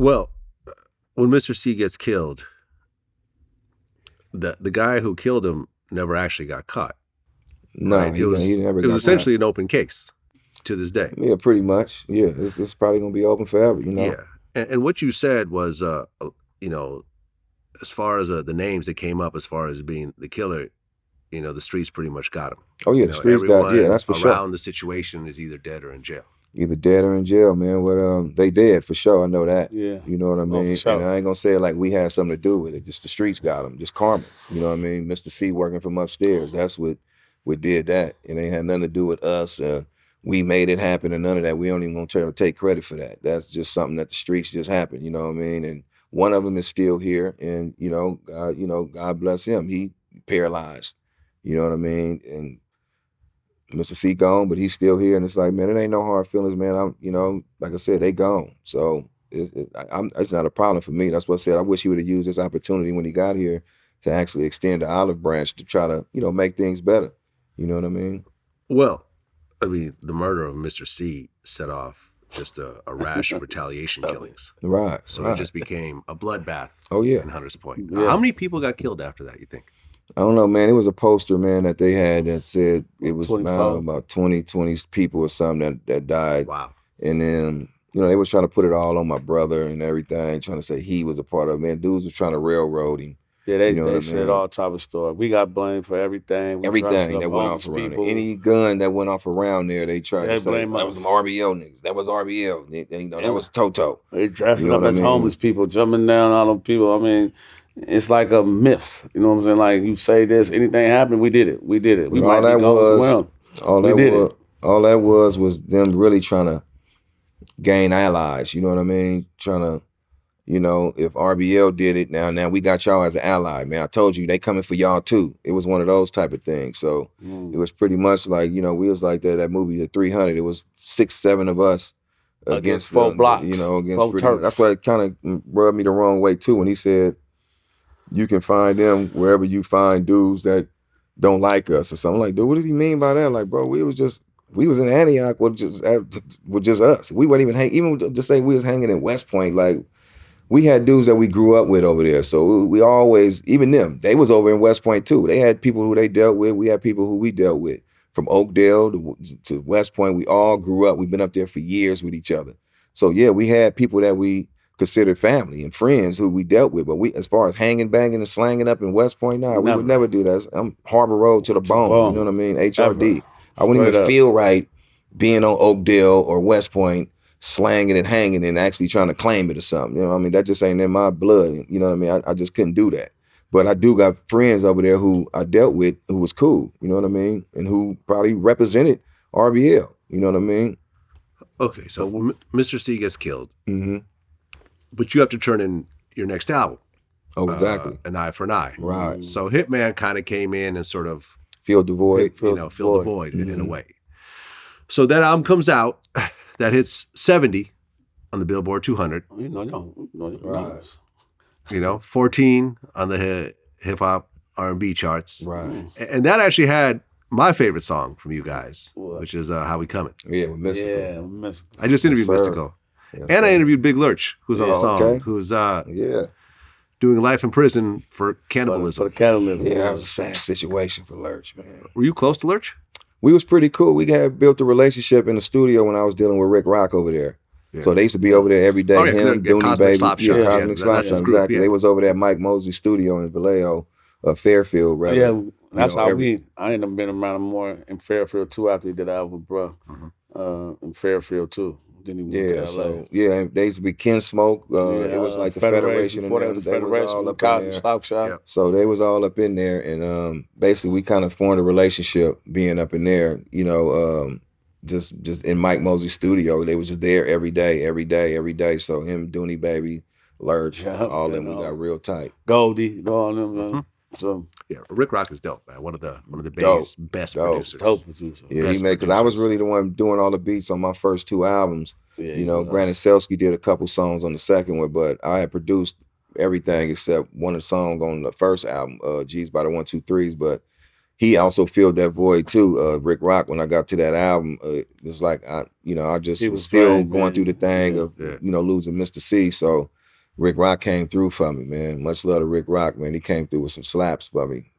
Well, when Mr. C gets killed, the guy who killed him never actually got caught. No, right? he never got It was essentially caught. an open case to this day. Yeah, pretty much. Yeah, it's probably gonna be open forever. Yeah, and what you said was, as far as the names that came up as far as being the killer, the streets pretty much got him. Oh yeah, the streets got, that's for sure. Around the situation is either dead or in jail. Either dead or in jail, man. But they dead for sure. I know that. Yeah. You know what I mean? Sure. And I ain't gonna say it like we had something to do with it. Just the streets got them. Just karma. You know what I mean? Mr. C working from upstairs. That's what did that. It ain't had nothing to do with us. We made it happen and none of that. We don't even gonna try to take credit for that. That's just something that the streets just happened. You know what I mean? And one of them is still here, and God bless him. He paralyzed. You know what I mean? And Mr. C gone, but he's still here, and it's like, man, it ain't no hard feelings, man. Like I said, they gone. So it's not a problem for me. That's what I said. I wish he would have used this opportunity when he got here to actually extend the olive branch to try to, make things better. You know what I mean? Well, the murder of Mr. C set off just a rash of retaliation killings. Right. So it just became a bloodbath. Oh yeah. In Hunters Point. Yeah. How many people got killed after that, you think? I don't know, man. It was a poster, man, that they had that said it was about 20 people or something that died. Wow. And then, they was trying to put it all on my brother and everything, trying to say he was a part of it. Man, dudes was trying to railroad him. Yeah, they said all type of story. We got blamed for everything. Everything that went off around there. Any gun that went off around there, they tried to say, that was some RBL niggas. That was RBL. That was Toto. They drafting up as homeless people, jumping down on them people. It's like a myth. You know what I'm saying? Like, you say this, anything happened, we did it. We did it. All that was them really trying to gain allies. You know what I mean? Trying to, if RBL did it, now we got y'all as an ally, man. I told you, they coming for y'all too. It was one of those type of things. So it was pretty much like, we was like that movie, The 300. It was 6, 7 of us against 4 blocks. Against that's why it kind of rubbed me the wrong way too when he said, you can find them wherever you find dudes that don't like us or something. Like, dude, what did he mean by that? Like, bro, we was in Antioch with just us. We wouldn't even just say we was hanging in West Point. Like, we had dudes that we grew up with over there. So we always, even them, they was over in West Point too. They had people who they dealt with. We had people who we dealt with. From Oakdale to West Point, we all grew up. We've been up there for years with each other. So yeah, we had people that we considered family and friends who we dealt with. But as far as hanging, banging, and slanging up in West Point, we would never do that. I'm Harbor Road to the bone. You know what I mean? HRD. I wouldn't even feel right being on Oakdale or West Point, slanging and hanging and actually trying to claim it or something. You know what I mean? That just ain't in my blood. You know what I mean? I just couldn't do that. But I do got friends over there who I dealt with who was cool. You know what I mean? And who probably represented RBL. You know what I mean? Okay, so Mr. C gets killed. Mm-hmm. But you have to turn in your next album. Oh, exactly. An Eye for an Eye. Right. So Hitman kind of came in and sort of filled the void. Filled the void in a way. So that album comes out, that hits 70 on the Billboard 200. Right. 14 on the hip hop R&B charts. Right. And that actually had my favorite song from you guys, which is How We Comin. Yeah, with Mystikal. Yeah, with Mystikal. I just interviewed Mystikal. Yes, and I interviewed Big Lurch, who's on the song, who's doing life in prison for cannibalism. For the cannibalism. Yeah, that was a sad situation for Lurch, man. Were you close to Lurch? We was pretty cool. We had built a relationship in the studio when I was dealing with Rick Rock over there. Yeah. So they used to be over there every day. Him, Dooney Baby, Cosmic Slop Shop, exactly. They was over there at Mike Mosley's studio in Vallejo, Fairfield, rather. Yeah, that's how I ended up being around him more in Fairfield too after he did that with bro. In Fairfield too. Then he moved to LA. So they used to be Ken Smoke. It was like the Federation. Before they was the Federation, all up in there. Stock Shop. Yeah. So they was all up in there, and basically we kind of formed a relationship being up in there. Just in Mike Mosley's studio, they was just there every day. So him, Dooney Baby, Lurch, all them, we got real tight. Goldie, all them. So yeah, Rick Rock is dope, man. One of the Bay's best producers. Dope producer. Yeah, he made, because I was really the one doing all the beats on my first 2 albums. Yeah, Brandon Selsky did a couple songs on the second one, but I had produced everything except one of the songs on the first album, G's by the 1, 2, 3s. But he also filled that void too. Rick Rock, when I got to that album, it's like I just He was was still drained, going man. through the thing Yeah, of yeah. losing Mr. C. So Rick Rock came through for me, man. Much love to Rick Rock, man. He came through with some slaps for me.